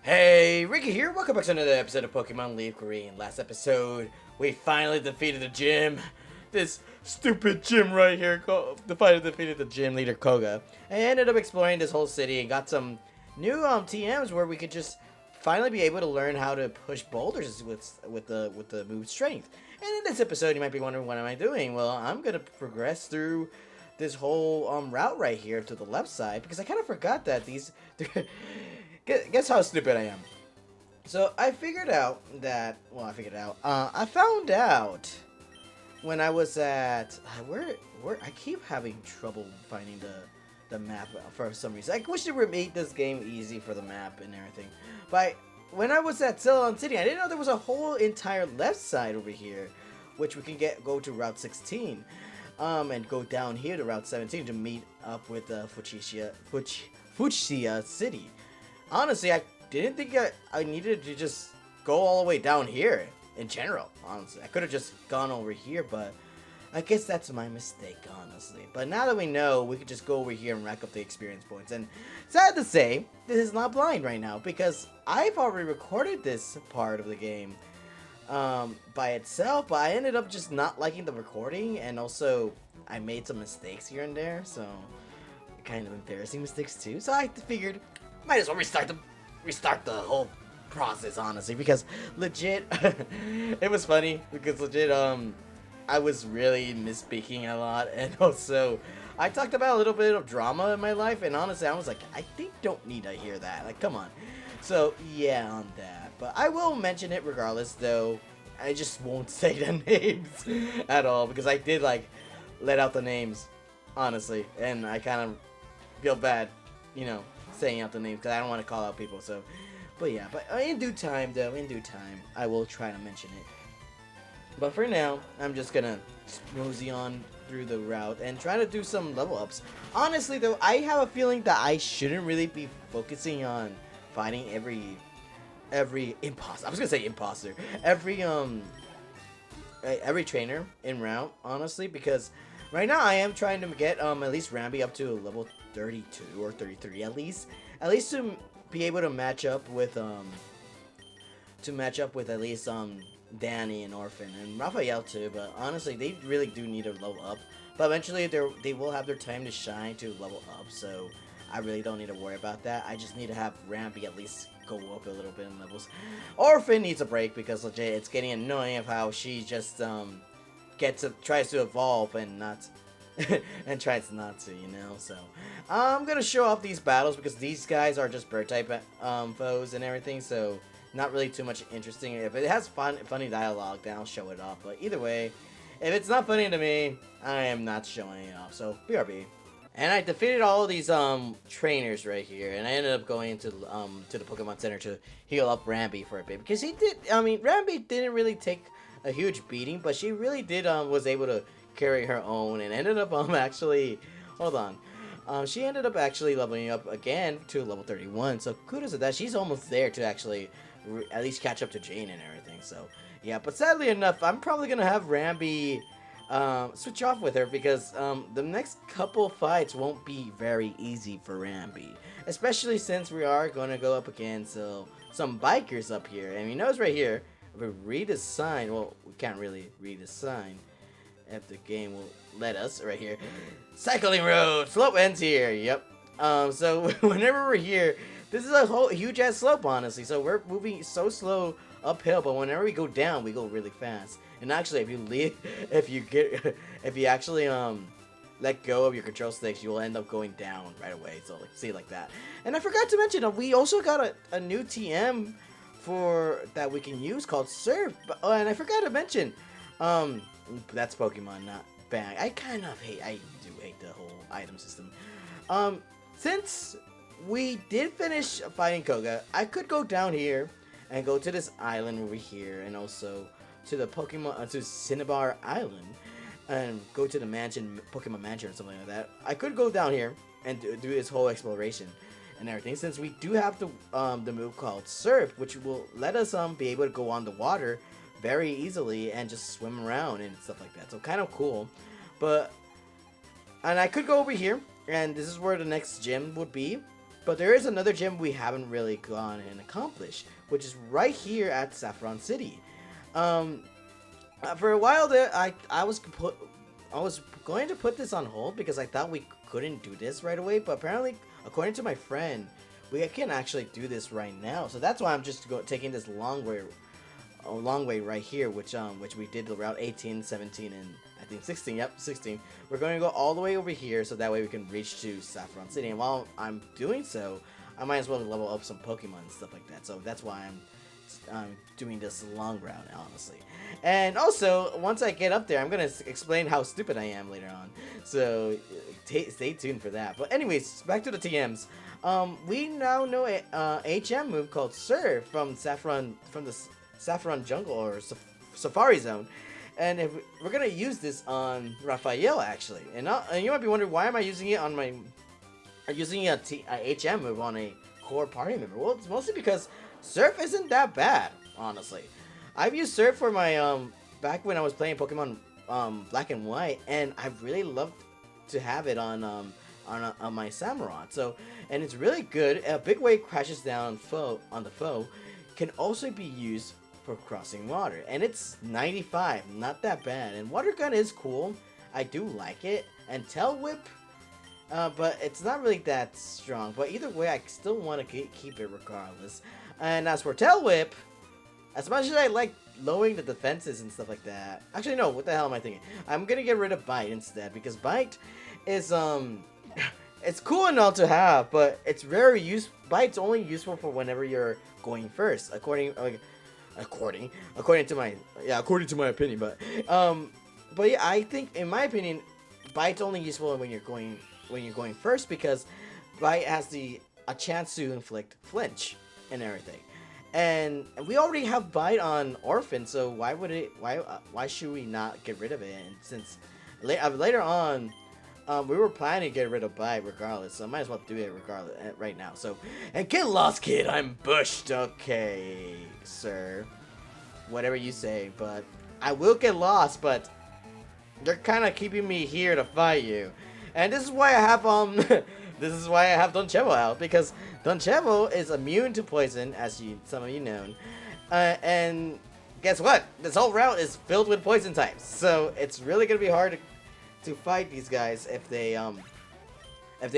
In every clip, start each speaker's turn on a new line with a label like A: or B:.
A: Hey, Ricky here. Welcome back to another episode of Pokemon Leaf Green. Last episode, we finally defeated the gym. This stupid gym right here. Finally defeated the gym leader Koga. I ended up exploring this whole city and got some new TMs where we could just finally be able to learn how to push boulders with the move strength. And in this episode, you might be wondering, what am I doing? Well, I'm gonna progress through this whole route right here to the left side because I kind of forgot that these. Guess how stupid I am. So I figured out that. Well, I found out when I was at where I keep having trouble finding the map for some reason. I wish they would make this game easy for the map and everything. But when I was at Ceylon City, I didn't know there was a whole entire left side over here, which we can go to Route 16, and go down here to Route 17 to meet up with Fuchsia City. Honestly, I didn't think I needed to just go all the way down here in general, honestly. I could have just gone over here, but I guess that's my mistake, honestly. But now that we know, we could just go over here and rack up the experience points. And sad to say, this is not blind right now, because I've already recorded this part of the game by itself, but I ended up just not liking the recording, and also I made some mistakes here and there, so kind of embarrassing mistakes too. So I figured might as well restart the whole process, honestly, because legit it was funny because legit I was really misspeaking a lot, and also I talked about a little bit of drama in my life, and honestly I was like, I think don't need to hear that, like, come on. So yeah, on that, but I will mention it regardless, though I just won't say the names at all because I did like let out the names, honestly, and I kind of feel bad, you know, saying out the name because I don't want to call out people. So, but yeah, but in due time, I will try to mention it. But for now, I'm just gonna mosey on through the route and try to do some level ups. Honestly, though, I have a feeling that I shouldn't really be focusing on fighting every imposter. I was gonna say imposter. Every trainer en route, honestly, because right now I am trying to get at least Rambi up to level 32 or 33 at least to be able to match up with at least Danny and Orphan and Raphael too. But honestly, they really do need to level up. But eventually they will have their time to shine to level up, so I really don't need to worry about that. I just need to have Rambi at least go up a little bit in levels. Orphan needs a break because legit it's getting annoying of how she just tries to evolve and not and tries not to, you know. So I'm gonna show off these battles because these guys are just bird type foes and everything, so not really too much interesting. If it has funny dialogue, then I'll show it off, but either way, if it's not funny to me, I am not showing it off. So BRB. And I defeated all of these trainers right here, and I ended up going to the Pokemon Center to heal up Rambi for a bit because Rambi didn't really take a huge beating, but she really did was able to carry her own and ended up actually she ended up actually leveling up again to level 31, so kudos to that. She's almost there to actually at least catch up to Jane and everything. So yeah, but sadly enough, I'm probably gonna have Rambi switch off with her because the next couple fights won't be very easy for Rambi, especially since we are going to go up against some bikers up here. And you notice right here, if we read the sign, well, we can't really read the sign if the game will let us. Right here, cycling road, slope ends here. Yep. So whenever we're here, this is a whole huge ass slope, honestly, so we're moving so slow uphill, but whenever we go down, we go really fast. And actually, if you actually let go of your control sticks, you will end up going down right away. So like, see, like that. And I forgot to mention, we also got a new TM for that we can use called Surf. But, and I forgot to mention, that's Pokemon, not Bang. I do hate the whole item system. Since we did finish fighting Koga, I could go down here and go to this island over here, and also to the to Cinnabar Island, and go to the Pokemon Mansion or something like that. I could go down here and do this whole exploration and everything, since we do have the move called Surf, which will let us be able to go on the water very easily and just swim around and stuff like that. So kind of cool. And I could go over here, and this is where the next gym would be. But there is another gym we haven't really gone and accomplished, which is right here at Saffron City. Um, for a while there, I was going to put this on hold because I thought we couldn't do this right away. But apparently, according to my friend, we can actually do this right now. So that's why I'm just taking this long way right here, which we did the route 18, 17, and I think 16. Yep, 16. We're going to go all the way over here, so that way we can reach to Saffron City. And while I'm doing so, I might as well level up some Pokemon and stuff like that. So that's why I'm doing this long route, honestly. And also, once I get up there, I'm gonna explain how stupid I am later on. So stay tuned for that. But anyways, back to the TMs. We now know a HM move called Surf from the Saffron Jungle or Safari Zone, and if we're gonna use this on Raphael actually, and you might be wondering why am I using it on using a HM move on a core party member. Well, it's mostly because Surf isn't that bad, honestly. I've used Surf for my back when I was playing Pokemon Black and White, and I really loved to have it on my Samurott. So, and it's really good. A big wave crashes down on the foe can also be used for crossing water, and it's 95, not that bad. And Water Gun is cool, I do like it, and Tail Whip, but it's not really that strong. But either way, I still want to keep it regardless. And as for Tail Whip, as much as I like lowering the defenses and stuff like that, actually no, what the hell am I thinking? I'm gonna get rid of Bite instead, because Bite is it's cool and all to have, but it's very Bite's only useful for whenever you're going first, according to my opinion. But yeah, I think in my opinion, Bite's only useful when you're going first, because Bite has a chance to inflict flinch and everything. And we already have Bite on Orphan, so why should we not get rid of it? And since later on, we were planning to get rid of Bite regardless, so I might as well do it regardless right now. So, and get lost, kid. I'm bushed. Okay, sir. Whatever you say, but I will get lost. But they're kind of keeping me here to fight you, and this is why I have this is why I have Donchevo out, because Donchevo is immune to poison, as some of you know, and guess what? This whole route is filled with poison types, so it's really gonna be hard to fight these guys if they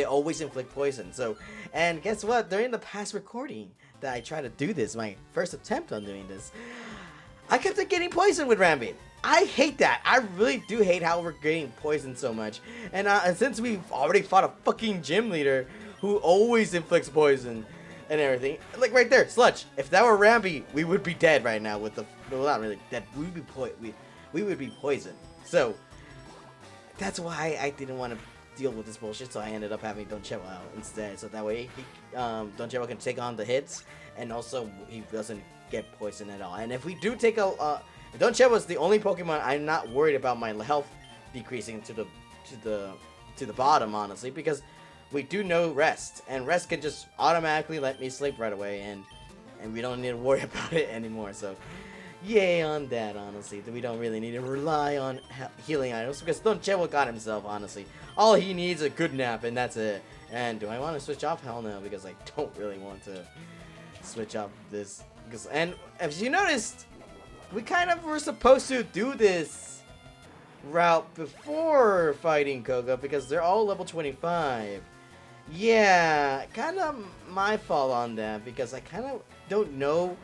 A: always inflict poison. So, and guess what? During the past recording that I tried to do this, my first attempt on doing this, I kept on getting poisoned with Rambi. I hate that. I really do hate how we're getting poisoned so much. And since we've already fought a fucking gym leader who always inflicts poison and everything, like right there, Sludge. If that were Rambi, we would be dead right now. Well, not really dead. We would be poisoned. So that's why I didn't want to deal with this bullshit. So I ended up having Donchevo out instead. So that way, Donchevo can take on the hits, and also he doesn't get poisoned at all. And if we do take Donchevo is the only Pokemon I'm not worried about my health decreasing to the bottom, honestly, because we do know Rest, and Rest can just automatically let me sleep right away, and we don't need to worry about it anymore. So, yay on that, honestly. We don't really need to rely on healing items, because Donchevo got himself, honestly. All he needs is a good nap, and that's it. And do I want to switch off? Hell no, because I don't really want to switch off this. And as you noticed, we kind of were supposed to do this route before fighting Koga, because they're all level 25. Yeah, kind of my fault on that, because I kind of don't know.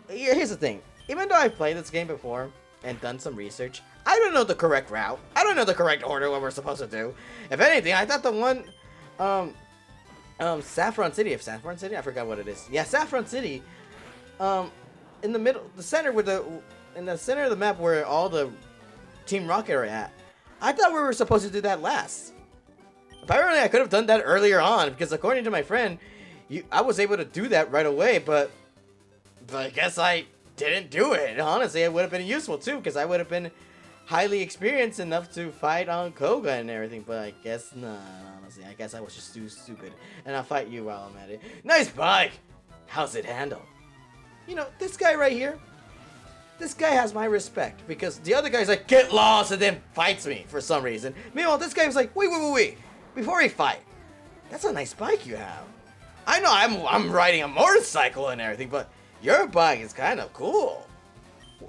A: Here's the thing. Even though I've played this game before and done some research, I don't know the correct route. I don't know the correct order, what we're supposed to do. If anything, I thought the one, Saffron City. I forgot what it is. Yeah, Saffron City, in the middle, in the center of the map where all the Team Rocket are at. I thought we were supposed to do that last. Apparently, I could have done that earlier on, because according to my friend, I was able to do that right away, but I guess I didn't do it. Honestly, it would have been useful too, because I would have been highly experienced enough to fight on Koga and everything, but I guess not, honestly. I guess I was just too stupid, and I'll fight you while I'm at it. Nice bike! How's it handle? You know, this guy right here, this guy has my respect, because the other guy's like, get lost, and then fights me for some reason. Meanwhile, this guy was like, wait, before we fight, that's a nice bike you have. I know I'm riding a motorcycle and everything, but your bike is kind of cool.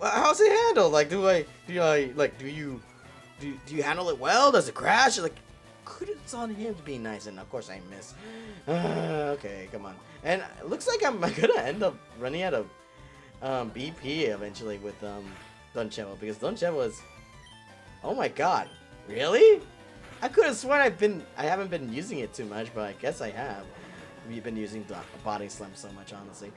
A: How's it handled? Like, do you handle it well? Does it crash? Like, kudos on him to be nice, and of course I miss. Okay, come on. And it looks like I'm gonna end up running out of BP eventually with Donchevo, because Donchevo is, oh my god, really? I could have sworn I haven't been using it too much, but I guess I have. We've been using Body Slam so much, honestly.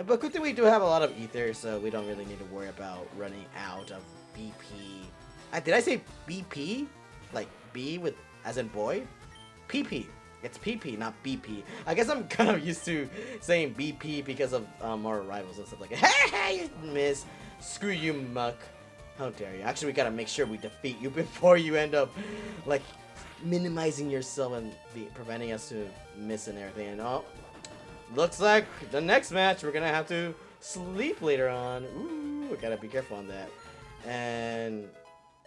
A: But good thing we do have a lot of ether, so we don't really need to worry about running out of BP. Did I say BP? Like B with as in boy? PP. It's PP, not BP. I guess I'm kind of used to saying BP because of our rivals and stuff like that. Hey, you miss. Screw you, muck. How dare you? Actually, we gotta make sure we defeat you before you end up, like, minimizing yourself and preventing us to miss and everything. And oh, looks like the next match we're gonna have to sleep later on. Ooh, we gotta be careful on that. And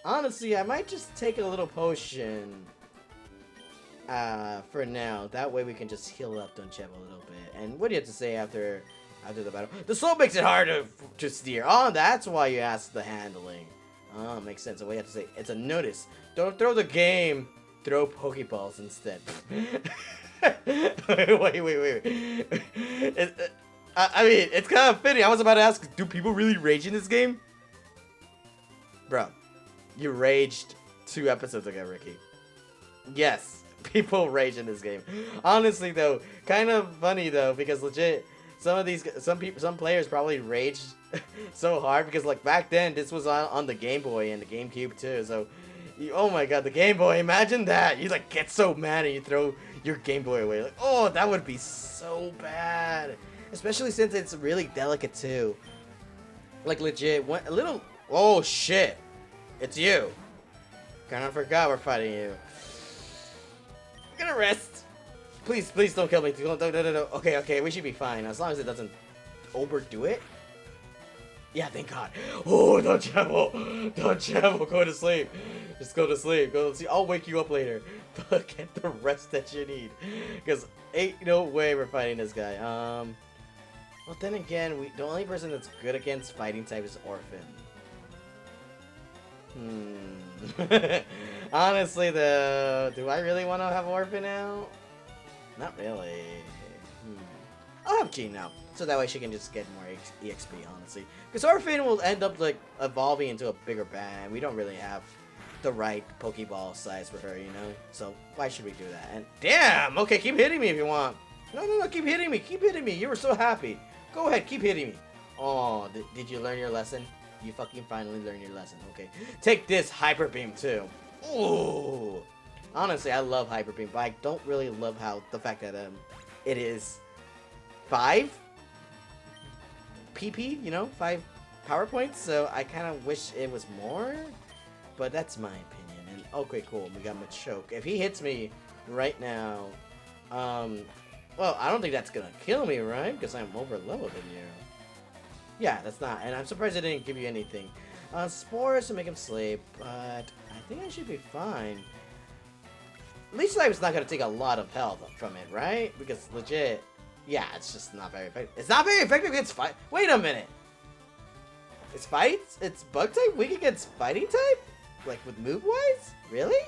A: honestly, I might just take a little potion for now. That way we can just heal up Donchevo a little bit. And what do you have to say after the battle? The slope makes it hard to steer. Oh, that's why you asked the handling. Oh, makes sense. So what you have to say, it's a notice. Don't throw the game. Throw Pokeballs instead. wait. I mean, it's kind of fitting. I was about to ask, do people really rage in this game? Bro, you raged 2 episodes ago, Ricky. Yes, people rage in this game. Honestly, though, kind of funny though, because legit, some players probably raged so hard because like back then this was on the Game Boy and the GameCube too. So, oh my God, the Game Boy! Imagine that. You like get so mad and you throw your Game Boy away. Like, oh, that would be so bad. Especially since it's really delicate too. Like legit, a little. Oh shit! It's you. Kinda forgot we're fighting you. I'm gonna rest. Please don't kill me. Don't. Okay, we should be fine as long as it doesn't overdo it. Yeah, thank God. Oh, don't travel, go to sleep. Just go to sleep. Go to sleep. I'll wake you up later. But get the rest that you need, because ain't no way we're fighting this guy. Well, then again, the only person that's good against fighting type is Orphan. Honestly, though, do I really want to have Orphan now? Not really. I'll have Jean now, so that way she can just get more EXP, honestly. Because Orphan will end up, like, evolving into a bigger band. We don't really have the right Pokeball size for her, you know? So, why should we do that? And, damn! Okay, keep hitting me if you want. No, keep hitting me. You were so happy. Go ahead, keep hitting me. Oh, did you learn your lesson? You fucking finally learned your lesson. Okay. Take this Hyper Beam, too. Ooh! Honestly, I love Hyper Beam, but I don't really love the fact that, it is 5 PP, you know, 5 power points, so I kind of wish it was more, but that's my opinion. And okay, cool, we got Machoke. If he hits me right now, well, I don't think that's gonna kill me, right? Because I'm over leveled than you. Yeah, that's not, and I'm surprised it didn't give you anything. Spores to make him sleep, but I think I should be fine. Leech Type's not gonna take a lot of health from it, right? Because legit, yeah, it's just not very effective. It's not very effective against fight. Wait a minute. It's fights? It's bug type weak against fighting type? Like with move wise? Really?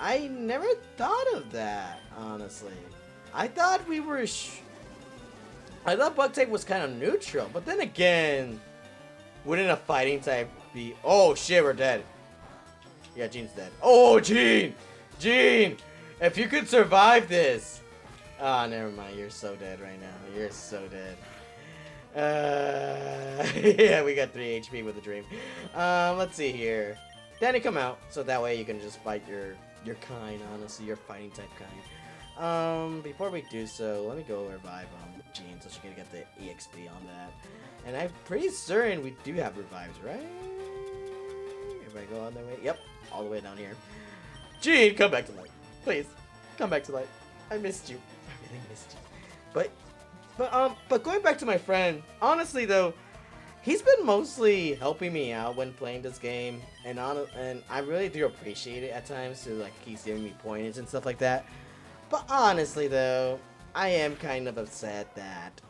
A: I never thought of that, honestly. I thought we were. I thought bug type was kind of neutral, but then again, wouldn't a fighting type be? Oh shit, we're dead. Yeah, Jean's dead. Oh, Jean! Jean! If you could survive this. Ah, oh, never mind. You're so dead right now. You're so dead. Yeah, we got 3 HP with the dream. Let's see here. Danny, come out, so that way you can just fight your kind. Honestly, your fighting type kind. Before we do so, let me go revive Jean so she can get the EXP on that. And I'm pretty certain we do have revives, right? If I go all the way, yep, all the way down here. Jean, come back to life, please. Come back to life. I missed you. I really missed you. But going back to my friend, honestly though, he's been mostly helping me out when playing this game, and I really do appreciate it at times to like keep giving me pointers and stuff like that. But honestly though, I am kind of upset that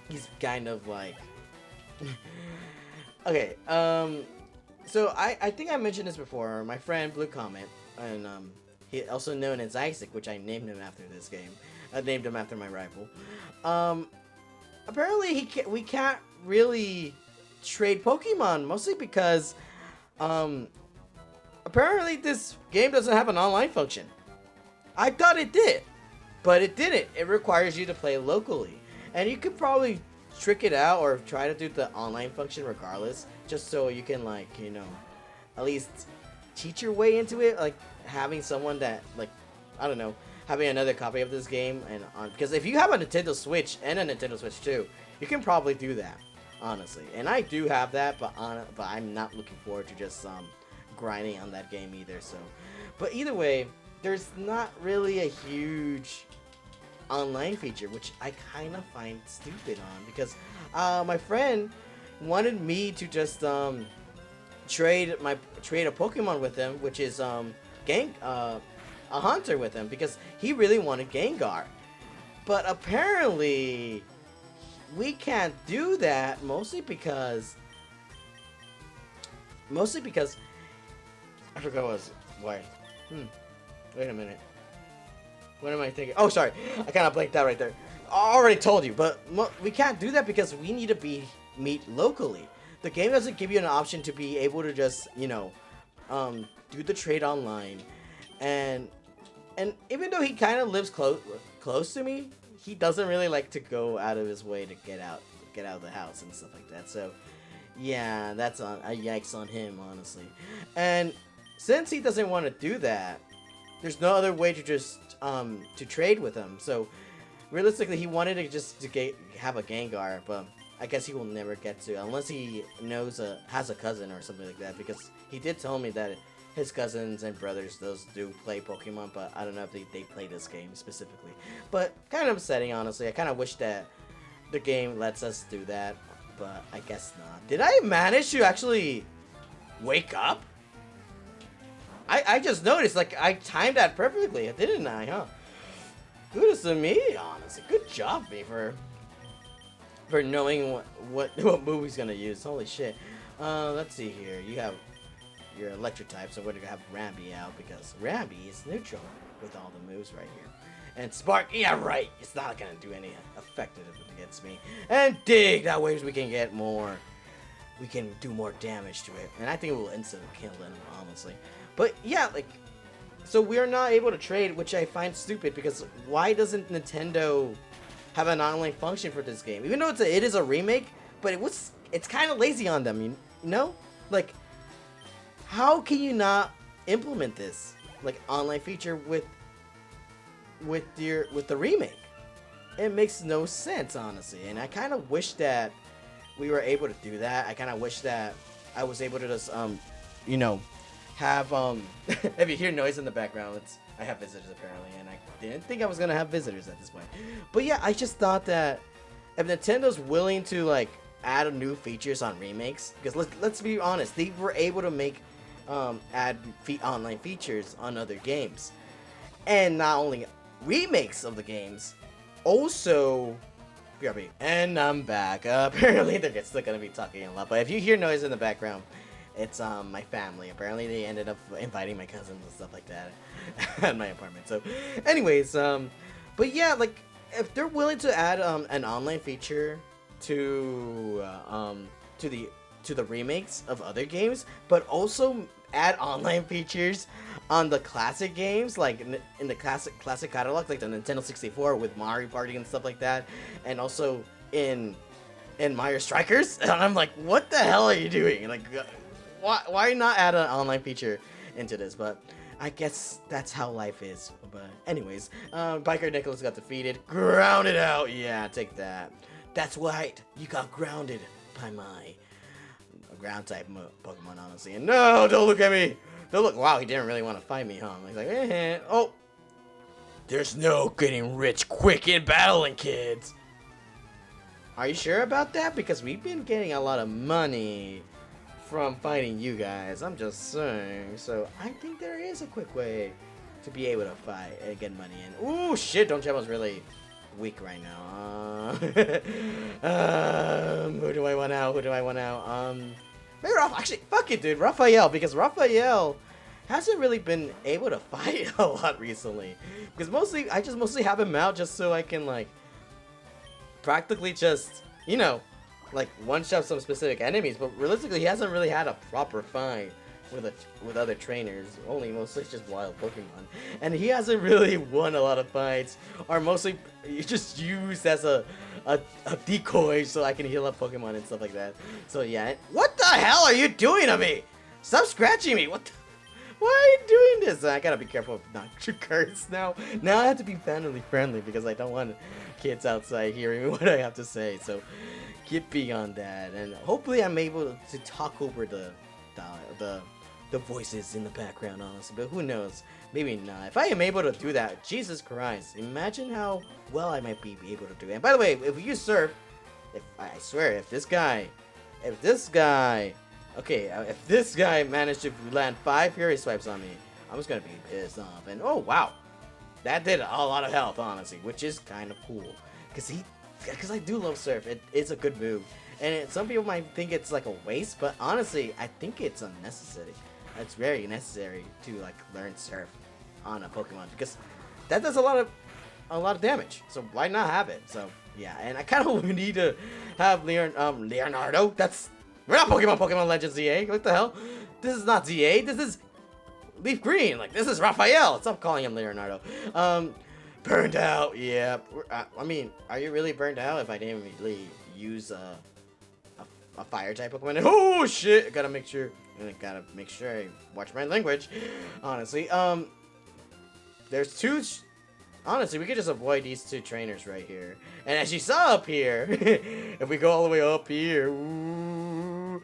A: he's kind of like okay. So I think I mentioned this before. My friend Blue Comet, and he also known as Isaac, which I named him after this game. I named him after my rival. Um, Apparently we can't really trade Pokemon, mostly because um apparently this game doesn't have an online function. I thought it did, but it didn't. It requires you to play locally, and you could probably trick it out or try to do the online function regardless, just so you can like at least cheat your way into it, like having someone that like I don't know, having another copy of this game and on because if you have a Nintendo Switch and a Nintendo Switch 2, you can probably do that, honestly. And I do have that, but I'm not looking forward to just grinding on that game either. So, but either way, there's not really a huge online feature, which I kind of find stupid on because my friend wanted me to just trade a Pokemon with him, which is a hunter with him because he really wanted Gengar. But apparently we can't do that mostly because I forgot why. Wait a minute. What am I thinking? Oh, sorry. I kind of blanked out right there. I already told you, but we can't do that because we need to meet locally. The game doesn't give you an option to be able to just, do the trade online. And even though he kind of lives close to me, he doesn't really like to go out of his way to get out of the house and stuff like that. So, yeah, that's a yikes on him, honestly. And since he doesn't want to do that, there's no other way to just to trade with him. So, realistically, he wanted to just have a Gengar, but I guess he will never get to unless he has a cousin or something like that. Because he did tell me that his cousins and brothers, those do play Pokemon, but I don't know if they play this game specifically. But kind of upsetting, honestly. I kind of wish that the game lets us do that, but I guess not. Did I manage to actually wake up? I just noticed, like, I timed that perfectly, didn't I, huh? Kudos to me, honestly. Good job, me, for knowing what move he's gonna use. Holy shit. Let's see here. You have your electric type, so we're gonna have Rambi out because Rambi is neutral with all the moves right here. And Spark, yeah, right. It's not gonna do any effective against me. And Dig, that way we can get more. We can do more damage to it, and I think it will instantly kill him, honestly. But yeah, like, so we are not able to trade, which I find stupid because why doesn't Nintendo have an online function for this game? Even though it is a remake, but it's kind of lazy on them, you know? Like, how can you not implement this like online feature with the remake? It makes no sense, honestly, and I kind of wish that we were able to do that. I kind of wish that I was able to just have if you hear noise in the background, I have visitors apparently, and I didn't think I was gonna have visitors at this point. But yeah, I just thought that if Nintendo's willing to like add new features on remakes, because let's be honest, they were able to make add online features on other games, and not only remakes of the games, also. BRB. And I'm back. Apparently they're still gonna be talking a lot, but if you hear noise in the background, it's my family. Apparently they ended up inviting my cousins and stuff like that at my apartment. So, anyways, but yeah, like if they're willing to add an online feature to the remakes of other games, but also add online features on the classic games, like in the classic catalog, like the Nintendo 64 with Mario Party and stuff like that, and also in Mario Strikers. And I'm like, what the hell are you doing? Like, why not add an online feature into this? But I guess that's how life is. But anyways, Biker Nicholas got defeated, grounded out. Yeah, take that. That's right, you got grounded by my ground type Pokemon, honestly. And no, don't look at me. Don't look. Wow, he didn't really want to fight me, huh? He's like, oh, there's no getting rich quick in battling, kids. Are you sure about that? Because we've been getting a lot of money from fighting you guys. I'm just saying. So I think there is a quick way to be able to fight and get money in. Ooh, shit! Don't Donchama's really weak right now. Who do I want out? Who do I want out? Maybe actually, fuck it, dude. Raphael, because Raphael hasn't really been able to fight a lot recently. Because I just mostly have him out just so I can, like, practically just, you know, like, one-shot some specific enemies. But realistically, he hasn't really had a proper fight with other trainers, only mostly just wild Pokemon, and he hasn't really won a lot of fights, or mostly just used as a decoy so I can heal up Pokemon and stuff like that. So yeah, what the hell are you doing to me? Stop scratching me! Why are you doing this? I gotta be careful of not to curse now. Now I have to be family friendly because I don't want kids outside hearing what I have to say. So get beyond that, and hopefully I'm able to talk over the voices in the background, honestly, but who knows, maybe not. If I am able to do that, Jesus Christ, imagine how well I might be able to do it. And by the way, if you surf, I swear, if this guy managed to land 5 Fury Swipes on me, I'm just gonna be pissed off. And oh wow, that did a lot of health, honestly, which is kind of cool, because I do love surf. It's a good move. And some people might think it's like a waste, but honestly, I think it's unnecessary. It's very necessary to like learn Surf on a Pokemon because that does a lot of damage. So why not have it? So yeah, and I kind of need to have Leonardo. We're not Pokemon Legends ZA. What the hell? This is not ZA. This is Leaf Green. Like, this is Raphael. Stop calling him Leonardo. Burned out. Yeah. I mean, are you really burned out if I didn't really use a fire type Pokemon? Oh shit! I gotta make sure I watch my language. Honestly, there's two. Honestly, we could just avoid these 2 trainers right here. And as you saw up here, if we go all the way up here, ooh,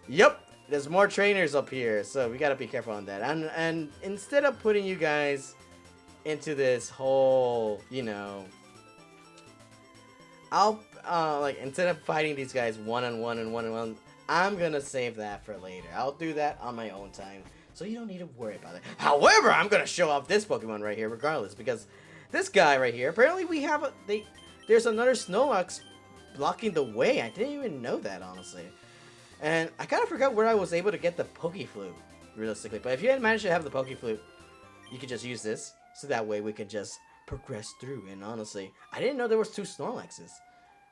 A: yep, there's more trainers up here. So we gotta be careful on that. And instead of putting you guys into this whole, you know, I'll like, instead of fighting these guys one-on-one, I'm gonna save that for later. I'll do that on my own time, so you don't need to worry about it. However, I'm gonna show off this Pokemon right here regardless, because this guy right here, apparently we have there's another Snorlax blocking the way. I didn't even know that, honestly. And I kind of forgot where I was able to get the Pokeflute, realistically. But if you hadn't managed to have the Pokeflute, you could just use this, so that way we can just progress through. And honestly, I didn't know there was 2 Snorlaxes,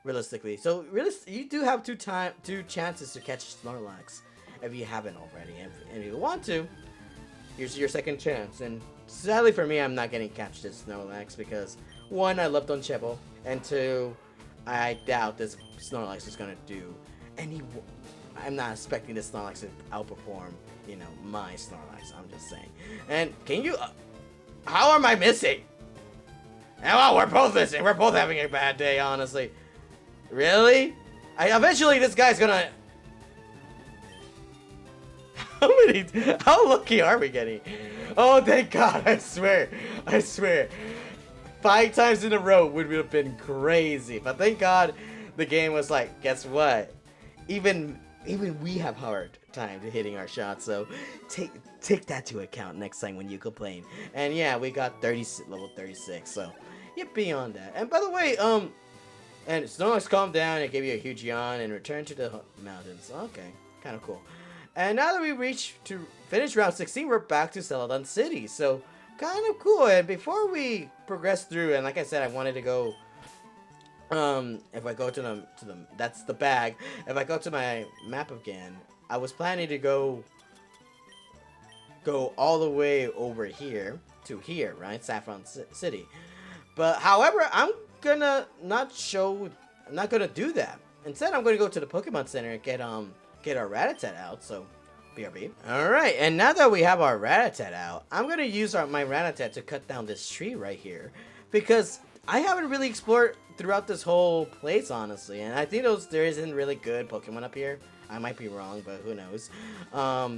A: realistically. So you do have 2 chances to catch Snorlax if you haven't already. And if you want to, here's your second chance. And sadly for me, I'm not getting catch this Snorlax because 1, I left on Chepo, and 2, I doubt this Snorlax is gonna do. And I'm not expecting this Snorlax to outperform, you know, my Snorlax. I'm just saying. And can you? How am I missing? And well, we're both missing. We're both having a bad day, honestly. Really? Eventually, this guy's gonna. How lucky are we getting? Oh, thank God! I swear. 5 times in a row would have been crazy, but thank God, the game was like, guess what? Even we have hard time to hitting our shots, so take that to account next time when you complain. And yeah, we got level 36, so yeah, beyond that. And by the way, and Snorlax calmed down and gave you a huge yawn and returned to the mountains. Okay, kind of cool. And now that we finished round 16, we're back to Celadon City, so kind of cool. And before we progress through, and like I said, I wanted to go. If I go to the that's the bag. If I go to my map again, I was planning to go all the way over here to here, right? Saffron City. But however, I'm not gonna do that. Instead, I'm gonna go to the Pokemon Center and get our Rattata out. So, BRB. All right, and now that we have our Rattata out, I'm gonna use my Rattata to cut down this tree right here, because I haven't really explored throughout this whole place, honestly, and I think there isn't really good Pokemon up here. I might be wrong, but who knows?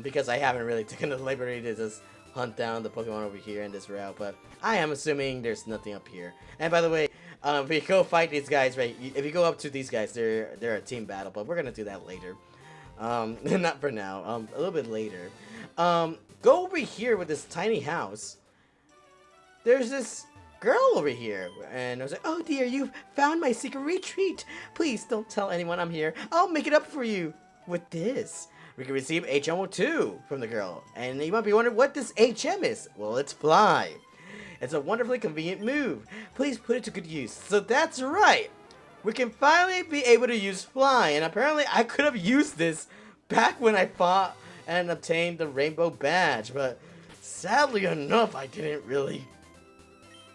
A: Because I haven't really taken the liberty to just hunt down the Pokemon over here in this route, but I am assuming there's nothing up here. And by the way, if you go fight these guys, right? If you go up to these guys, they're a team battle, but we're gonna do that later. Not for now. A little bit later. Go over here with this tiny house. There's this girl over here. And I was like, oh dear, you've found my secret retreat. Please don't tell anyone I'm here. I'll make it up for you with this. We can receive HM02 from the girl. And you might be wondering what this HM is. Well, it's fly. It's a wonderfully convenient move. Please put it to good use. So that's right. We can finally be able to use fly. And apparently I could have used this back when I fought and obtained the rainbow badge. But sadly enough, I didn't really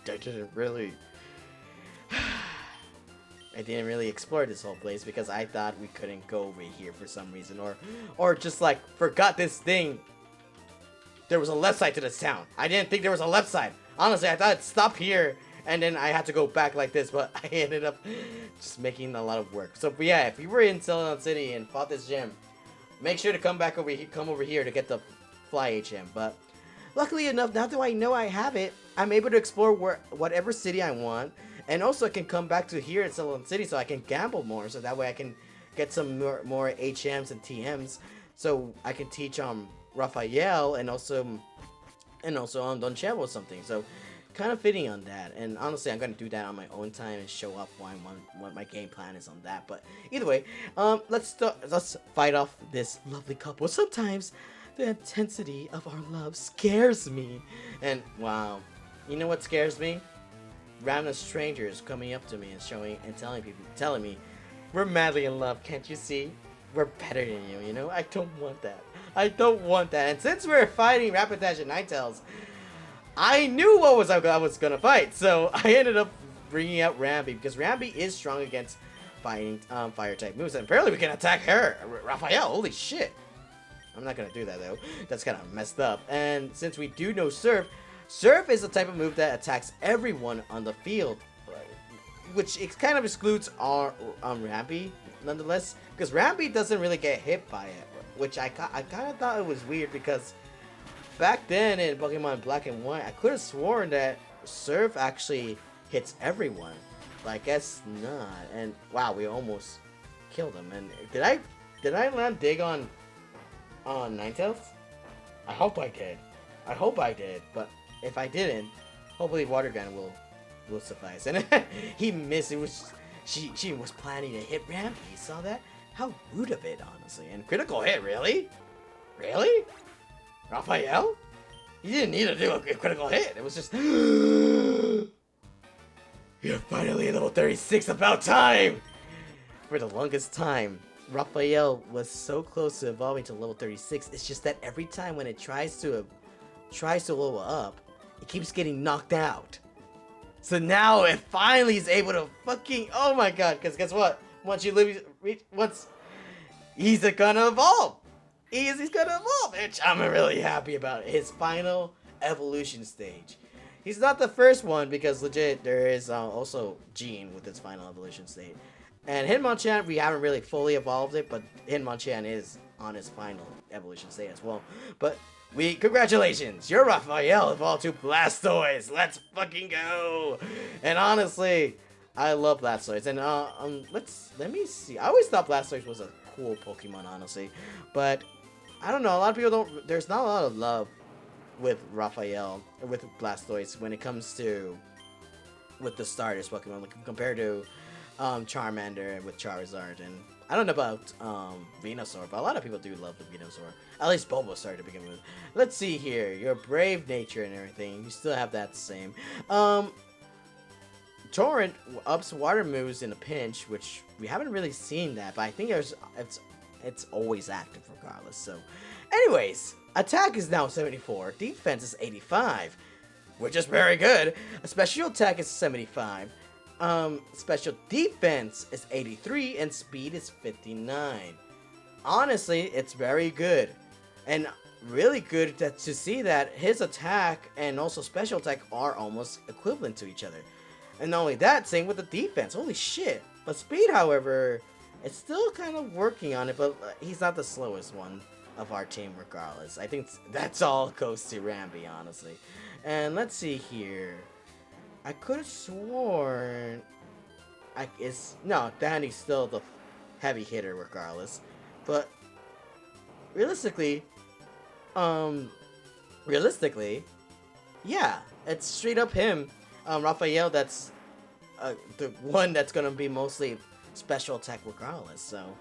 A: I didn't really explore this whole place because I thought we couldn't go over here for some reason, or just like forgot this thing. There was a left side to this town. I didn't think there was a left side. Honestly, I thought it stopped here and then I had to go back like this, but I ended up just making a lot of work. So but yeah, if you were in Celadon City and fought this gym, make sure to come over here to get the fly HM. But luckily enough, now that I know I have it, I'm able to explore whatever city I want. And also I can come back to here in Celadon City so I can gamble more. So that way I can get some more HMs and TMs. So I can teach Raphael and also Don Chevo something. So kind of fitting on that. And honestly, I'm going to do that on my own time and show off what my game plan is on that. But either way, let's fight off this lovely couple. Sometimes the intensity of our love scares me. And wow, you know what scares me? Random strangers coming up to me and telling me, we're madly in love, can't you see? We're better than you, you know? I don't want that. I don't want that. And since we're fighting Rapidash and Ninetales, I knew what I was gonna fight. So I ended up bringing out Rambi because Rambi is strong against fighting fire type moves. And apparently we can attack her, Raphael. Holy shit! I'm not gonna do that though. That's kind of messed up. And since we do know Surf, Surf is the type of move that attacks everyone on the field, which it kind of excludes our Rambi, nonetheless, because Rambi doesn't really get hit by it, which I kind of thought it was weird because back then in Pokemon Black and White, I could have sworn that Surf actually hits everyone, but I guess not. And wow, we almost killed him. And did I land dig on Ninetales? I hope I did. But if I didn't, hopefully Water Gun will suffice. And he missed. It was she was planning to hit Rambi. You saw that? How rude of it, honestly. And critical hit, really? Really? Raphael? You didn't need to do a critical hit. It was just you're finally level 36. About time. For the longest time, Raphael was so close to evolving to level 36. It's just that every time when it tries to level up, it keeps getting knocked out. So now it finally is able to fucking, oh my god, because guess what? Once he's gonna evolve. He's gonna evolve, which I'm really happy about. His final evolution stage. He's not the first one because legit there is also Gene with its final evolution state. And Hitmonchan, we haven't really fully evolved it, but Hitmonchan is on his final evolution state as well. But congratulations, you're Raphael evolved to Blastoise. Let's fucking go. And honestly, I love Blastoise. And let me see. I always thought Blastoise was a cool Pokemon, honestly, but I don't know. A lot of people don't. There's not a lot of love with Raphael or with Blastoise when it comes to with the starters Pokemon, like, compared to Charmander and with Charizard. And I don't know about Venusaur, but a lot of people do love the Venusaur. At least Bulbasaur to begin with. Let's see here. Your brave nature and everything. You still have that same. Torrent ups water moves in a pinch, which we haven't really seen that, but I think it's always active regardless. So, anyways, attack is now 74. Defense is 85, which is very good. A special attack is 75. Special defense is 83 and speed is 59. Honestly, it's very good. And really good to see that his attack and also special attack are almost equivalent to each other. And not only that, same with the defense. Holy shit. But speed, however, it's still kind of working on it, but he's not the slowest one of our team regardless. I think that's all goes to Rambi, honestly. And let's see here. I could have sworn Danny's still the heavy hitter regardless. But realistically, yeah, it's straight up him. Raphael, that's the one that's gonna be mostly special attack regardless. So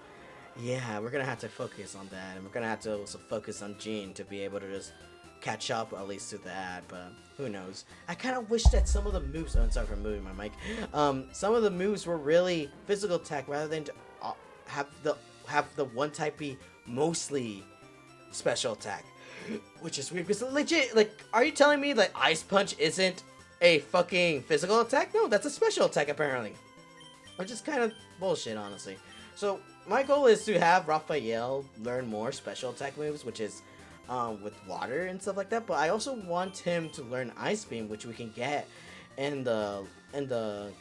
A: yeah, we're gonna have to focus on that, and we're gonna have to also focus on Jean to be able to just catch up at least to that. But who knows? I kind of wish that some of the moves. Oh, I'm sorry for moving my mic. Some of the moves were really physical attack rather than to, have the one type be mostly special attack, which is weird because legit, like, are you telling me like Ice Punch isn't a fucking physical attack? No, that's a special attack apparently, which is kind of bullshit, honestly. So my goal is to have Raphael learn more special attack moves, which is with water and stuff like that. But I also want him to learn Ice Beam, which we can get in the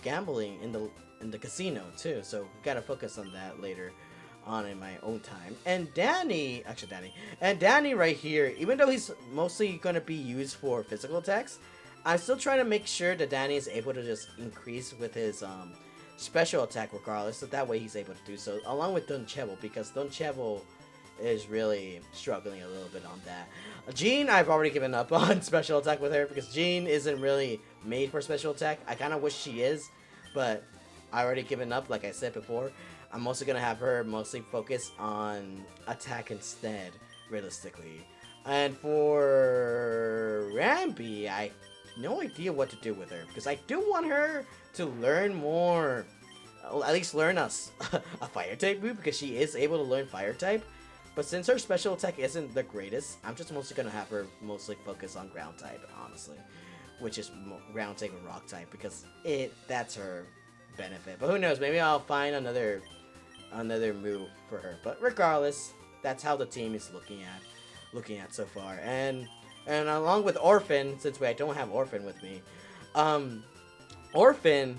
A: gambling in the casino too. So we gotta focus on that later on in my own time. And Danny right here, even though he's mostly gonna be used for physical attacks, I'm still trying to make sure that Danny is able to just increase with his special attack regardless, so that way he's able to do so, along with Dunchevel, because Dunchevel is really struggling a little bit on that. Jean, I've already given up on special attack with her, because Jean isn't really made for special attack. I kind of wish she is, but I already given up, like I said before. I'm also going to have her mostly focus on attack instead, realistically. And for Rambi, I no idea what to do with her, because I do want her to learn more, at least learn us a fire type move, because she is able to learn fire type. But since her special attack isn't the greatest, I'm just mostly gonna have her mostly focus on ground type, honestly, which is ground type and rock type, because that's her benefit. But who knows? Maybe I'll find another move for her. But regardless, that's how the team is looking at so far. And along with Orphan, since I don't have Orphan with me, Orphan,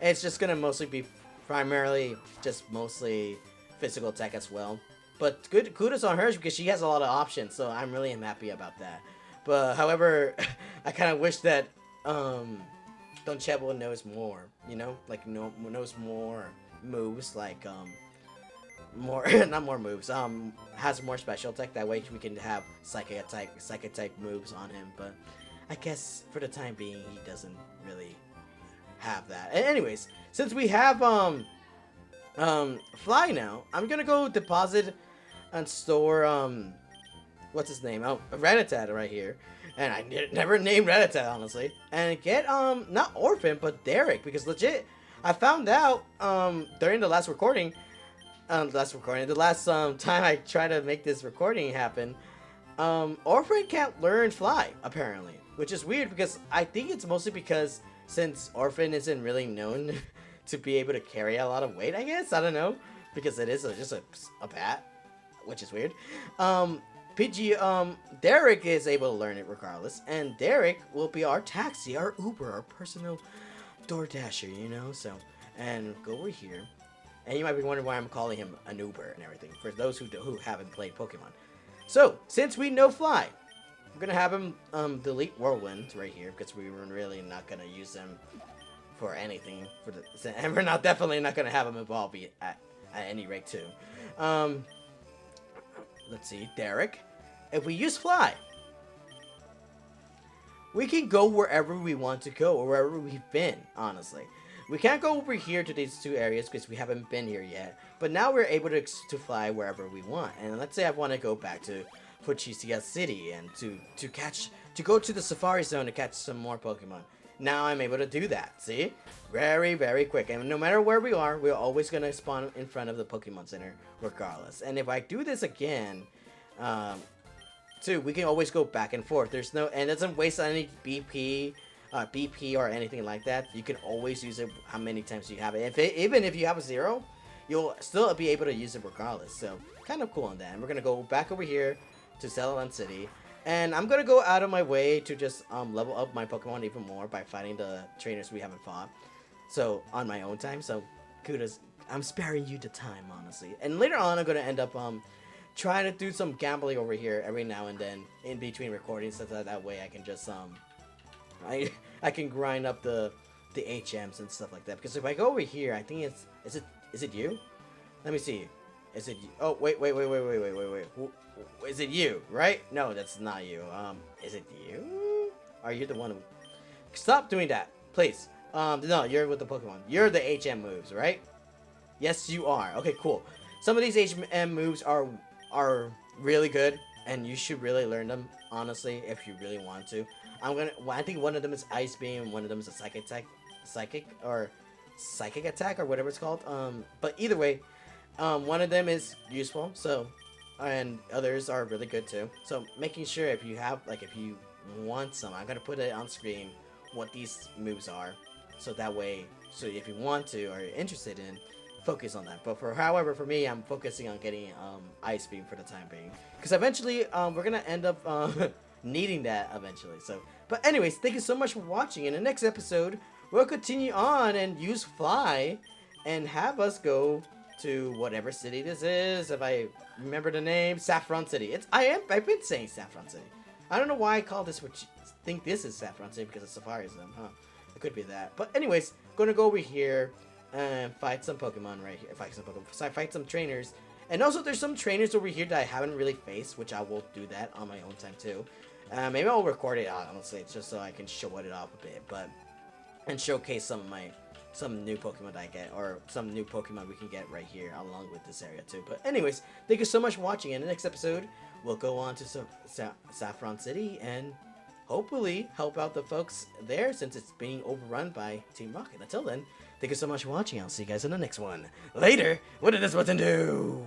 A: it's just gonna mostly be primarily just mostly physical attack as well. But good kudos on her because she has a lot of options, so I'm really happy about that. But however, I kind of wish that Donchevo knows more, like knows more moves, like more not more moves, has more special attack. That way we can have psychic type moves on him. But I guess for the time being, he doesn't really have that. And anyways, since we have Fly now, I'm gonna go deposit and store what's his name? Oh, Rattata right here. And I never named Rattata, honestly. And get not Orphan but Derek, because legit I found out during the last recording, the last time I tried to make this recording happen, Orphan can't learn Fly apparently, which is weird because I think it's mostly because since Orphan isn't really known to be able to carry a lot of weight, I guess. I don't know, because it is just a bat, which is weird. Derek is able to learn it regardless, and Derek will be our taxi, our Uber, our personal DoorDasher, so, and go over here, and you might be wondering why I'm calling him an Uber and everything, for those who haven't played Pokemon. So, since we know Fly, we're gonna have him delete Whirlwind right here, because we were really not gonna use him for anything, and we're definitely not gonna have him evolve at any rate too. Let's see, Derek. If we use Fly, we can go wherever we want to go, or wherever we've been, honestly. We can't go over here to these two areas because we haven't been here yet, but now we're able to fly wherever we want. And let's say I want to go back to Fuchisia City and to go to the Safari Zone to catch some more Pokemon. Now I'm able to do that, see? Very, very quick. And no matter where we are, we're always going to spawn in front of the Pokemon Center regardless. And if I do this again, too, we can always go back and forth. And it doesn't waste any BP or anything like that. You can always use it how many times you have it. Even if you have a 0, you'll still be able to use it regardless. So, kind of cool on that. And we're going to go back over here to Celadon City. And I'm going to go out of my way to just level up my Pokemon even more by fighting the trainers we haven't fought. So, on my own time. So, kudos. I'm sparing you the time, honestly. And later on, I'm going to end up trying to do some gambling over here every now and then in between recordings, so that way I can just I can grind up the HMs and stuff like that. Because if I go over here, I think is it you? Let me see. Is it? Oh wait. Is it you? Right? No, that's not you. Is it you? Are you the one who? Stop doing that, please. No, you're with the Pokemon. You're the HM moves, right? Yes, you are. Okay, cool. Some of these HM moves are really good, and you should really learn them. Honestly, if you really want to. I think one of them is Ice Beam, and one of them is a Psychic Attack, or whatever it's called. But either way, one of them is useful. So, and others are really good too. So making sure if you have if you want some, I'm gonna put it on screen what these moves are, so that way, so if you want to or you're interested in, focus on that. But however, for me, I'm focusing on getting Ice Beam for the time being, because eventually we're gonna end up needing that eventually. So, but anyways, thank you so much for watching. In the next episode, we'll continue on and use Fly, and have us go to whatever city this is. If I remember the name, Saffron City. I've been saying Saffron City. I don't know why I call this think this is Saffron City, because of Safari Zone, huh? It could be that. But anyways, gonna go over here and fight some Pokemon right here. Fight some trainers. And also, there's some trainers over here that I haven't really faced, which I will do that on my own time too. Maybe I'll record it out, honestly, just so I can show it off a bit, and showcase some new Pokemon that I get, or some new Pokemon we can get right here along with this area too. But anyways, thank you so much for watching. In the next episode, we'll go on to Saffron City and hopefully help out the folks there, since it's being overrun by Team Rocket. Until then, thank you so much for watching. I'll see you guys in the next one. Later! What did this button do?